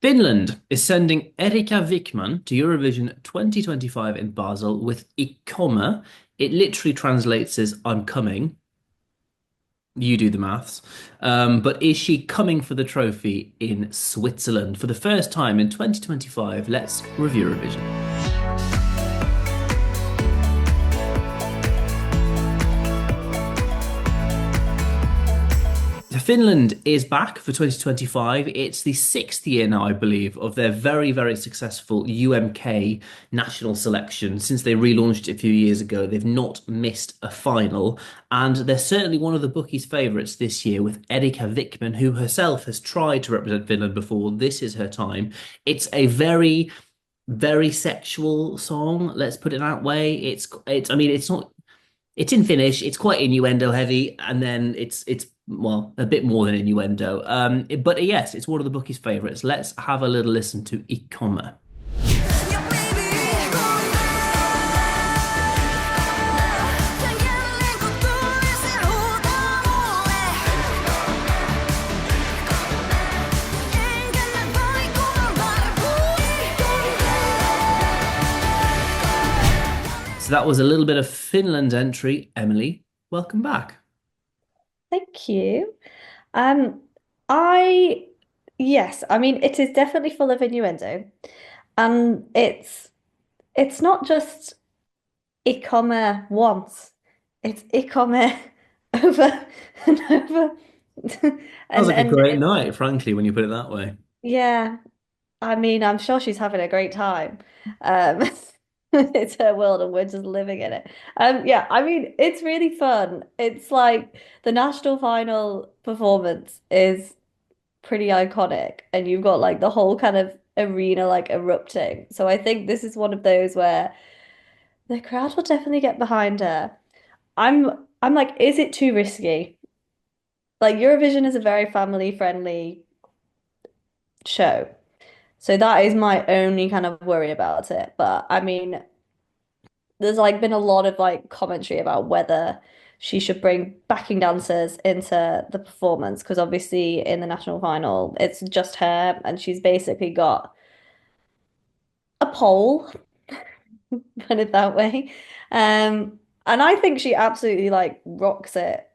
Finland is sending Erika Vikman to Eurovision 2025 in Basel with Ich Komme. It literally translates as I'm coming. You do the maths. But is she coming for the trophy in Switzerland for the first time in 2025? Let's review Eurovision. Finland is back for 2025. It's the sixth year now, I believe, of their very, very successful UMK national selection. Since they relaunched it a few years ago, they've not missed a final. And they're certainly one of the bookies' favourites this year with Erika Vikman, who herself has tried to represent Finland before. This is her time. It's a very, very sexual song, let's put it that way. I mean, it's not it's in Finnish. It's quite innuendo heavy, and then it's well a bit more than innuendo. But yes, it's one of the bookie's favorites. Let's have a little listen to Ich Komme. So that was a little bit of Finland's entry. Emily, welcome back. Thank you. Um, I yes, I mean it is definitely full of innuendo, and it's not just I komme once, it's I komme over and over, Sounds like a and great night, frankly, when you put it that way. yeah, I mean I'm sure she's having a great time. Um, it's her world and we're just living in it. Yeah, I mean it's really fun. It's like the national final performance is pretty iconic and you've got like the whole kind of arena like erupting. So I think this is one of those where the crowd will definitely get behind her. I'm like, is it too risky? Like Eurovision is a very family friendly show. So that is my only kind of worry about it. But I mean, there's like been a lot of like commentary about whether she should bring backing dancers into the performance because obviously in the national final it's just her and she's basically got a pole, put it that way. And I think she absolutely like rocks it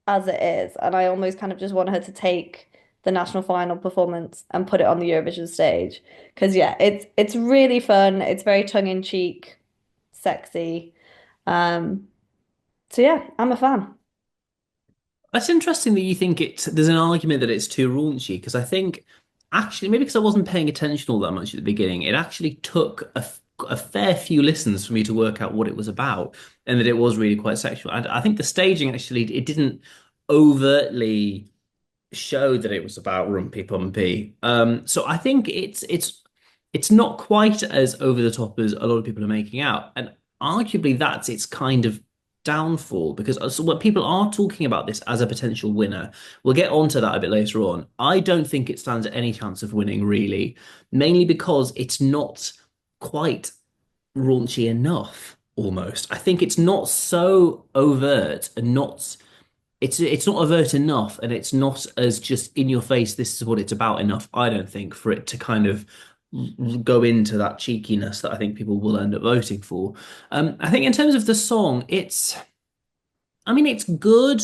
as it is. And I almost kind of just want her to take the national final performance and put it on the Eurovision stage. Because yeah, it's really fun. It's very tongue in cheek, sexy. Um, so yeah, I'm a fan. That's interesting that you think there's an argument that it's too raunchy because I think actually maybe because I wasn't paying attention all that much at the beginning, it actually took a fair few listens for me to work out what it was about and that it was really quite sexual. And I think the staging actually it didn't overtly show that it was about rumpy pumpy. So I think it's not quite as over the top as a lot of people are making out, and arguably that's its kind of downfall because what people are talking about this as a potential winner. We'll get onto that a bit later on. I don't think it stands any chance of winning really, mainly because it's not quite raunchy enough. Almost, I think it's not so overt and not it's not overt enough and it's not as just in your face this is what it's about enough, I don't think, for it to kind of go into that cheekiness that I think people will end up voting for. I think in terms of the song, I mean it's good.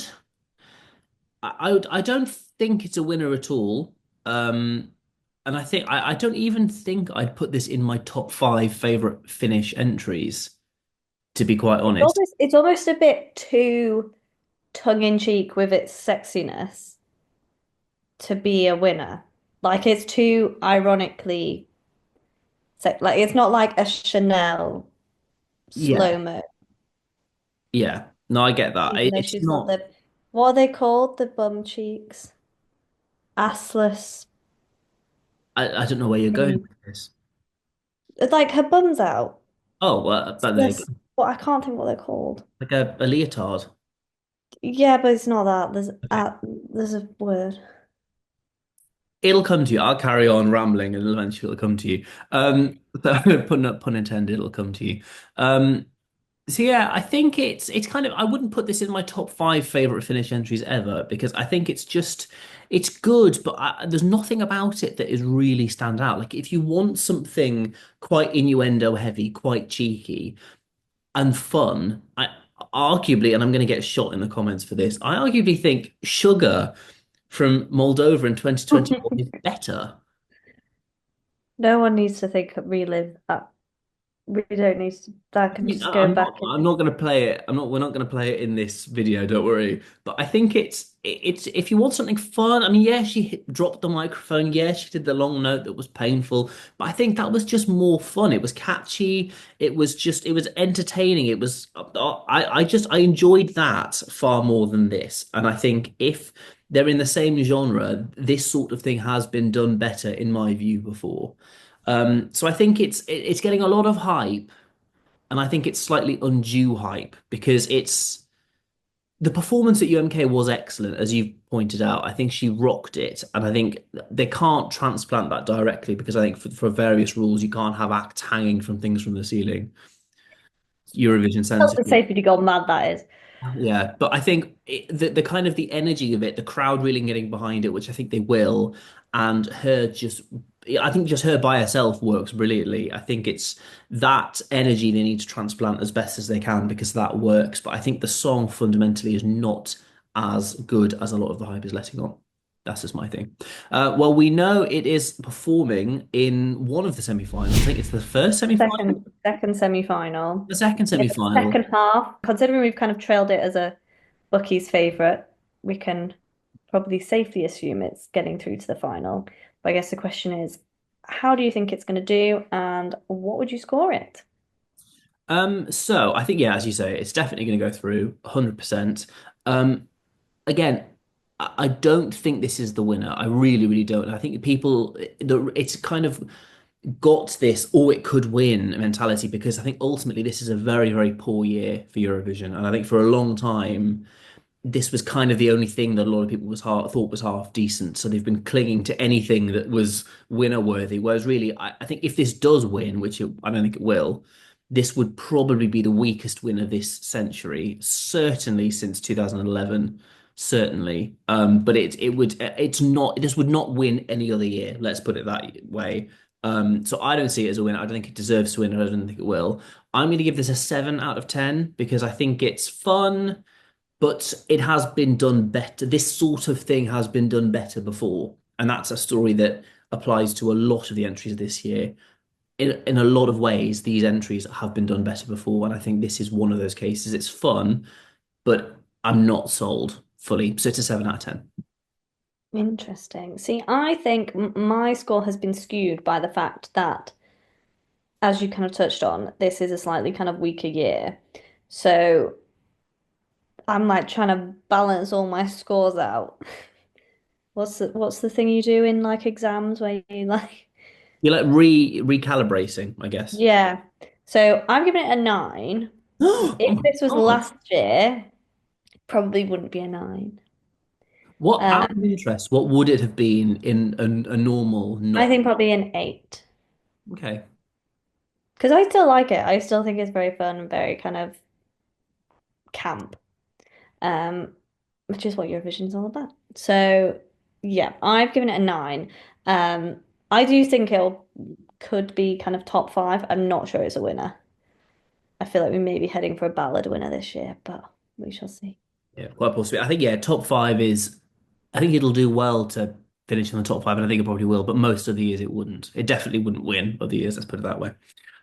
I don't think it's a winner at all. And I don't even think I'd put this in my top five favorite Finnish entries, to be quite honest. It's almost a bit too tongue in cheek with its sexiness to be a winner. Like it's too ironically like it's not like a Chanel Yeah, slow-mo, yeah. No, I get that. even though It's she's got not. the what are they called? The bum cheeks. Assless I don't know where you're going thingy. with this. It's like her bum's out. Oh, well, but there you go. This what I can't think what they're called. Like a leotard. Yeah, but it's not that. Okay. There's a word. It'll come to you. I'll carry on rambling and eventually it'll come to you. So pun intended, it'll come to you. Um, so yeah, I think it's kind of I wouldn't put this in my top five favorite Finnish entries ever because I think it's just it's good, but there's nothing about it that is really stand out. Like if you want something quite innuendo heavy, quite cheeky and fun, I arguably, and I'm going to get shot in the comments for this, I arguably think Sugar from Moldova in 2021 is better. No one needs to think relive that. We don't need to. That I can mean, just go back I'm and not going to play it. We're not going to play it in this video, don't worry. But I think it's if you want something fun, I mean, yeah, dropped the microphone. Yeah, she did the long note that was painful. But I think that was just more fun. It was catchy. It was entertaining. I enjoyed that far more than this. And I think if they're in the same genre, this sort of thing has been done better, in my view, before. So I think it's getting a lot of hype, and I think it's slightly undue hype because it's the performance at UMK was excellent, as you pointed out. I think she rocked it, and I think they can't transplant that directly because I think for various rules you can't have acts hanging from things from the ceiling. Eurovision health and censorship. safety gone mad, that is. Yeah, but I think the kind of the energy of it, the crowd really getting behind it, which I think they will, and her just, I think just her by herself works brilliantly. I think it's that energy they need to transplant as best as they can because that works. But I think the song fundamentally is not as good as a lot of the hype is letting on. That's just my thing. Well, we know it is performing in one of the semi-finals. I think it's the first semi-final, Second semi-final. the second In the semi-final. second half, considering we've kind of trailed it as a bookie's favourite, we can probably safely assume it's getting through to the final. But I guess the question is, how do you think it's going to do, and what would you score it? So I think, yeah, as you say, it's definitely going to go through 100%. Again, I don't think this is the winner. I really, really don't. I think it's kind of got this, or it could win mentality because I think ultimately this is a very, very poor year for Eurovision. And I think for a long time, this was kind of the only thing that a lot of people thought was half decent. So they've been clinging to anything that was winner worthy. Whereas really, I think if this does win, I don't think it will, this would probably be the weakest win of this century, certainly since 2011, certainly. But it's not, this would not win any other year. Let's put it that way. So I don't see it as a win. I don't think it deserves to win. And I don't think it will. I'm going to give this a 7 out of 10 because I think it's fun, but it has been done better. This sort of thing has been done better before. And that's a story that applies to a lot of the entries this year. In a lot of ways, these entries have been done better before. And I think this is one of those cases. It's fun, but I'm not sold fully. So it's a 7 out of 10. Interesting. See, I think my score has been skewed by the fact that, as you kind of touched on, this is a slightly kind of weaker year. So I'm like trying to balance all my scores out. What's the thing you do in like exams where you like You're like recalibrating, I guess. yeah. So I'm giving it a 9. Oh If my this was God. last year, probably wouldn't be a 9. What, out of Um, interest, what would it have been in a normal, I not think probably an 8. okay? Because I still like it. I still think it's very fun and very kind of camp. Um, which is what Eurovision is all about. So yeah, I've given it a 9. I do think it could be kind of top 5. I'm not sure it's a winner. I feel like we may be heading for a ballad winner this year, but we shall see. Yeah, quite possibly. I think yeah, top five is. I think it'll do well to finish in the top five, and I think it probably will. But most of the years it wouldn't. It definitely wouldn't win other years. Let's put it that way.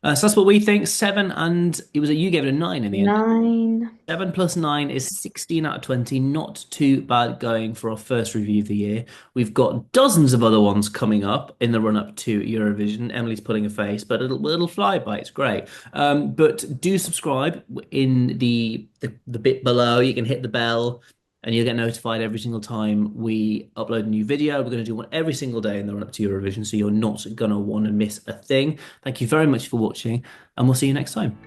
So that's what we think. Seven, and it was you gave it a 9 in the end. 9. 7 plus 9 is 16 out of 20. Not too bad going for our first review of the year. We've got dozens of other ones coming up in the run up to Eurovision. Emily's pulling a face, but it'll fly by. It's great. But do subscribe in the bit below. You can hit the bell and you'll get notified every single time we upload a new video. We're going to do one every single day in the run up to Eurovision, so you're not going to want to miss a thing. Thank you very much for watching, and we'll see you next time.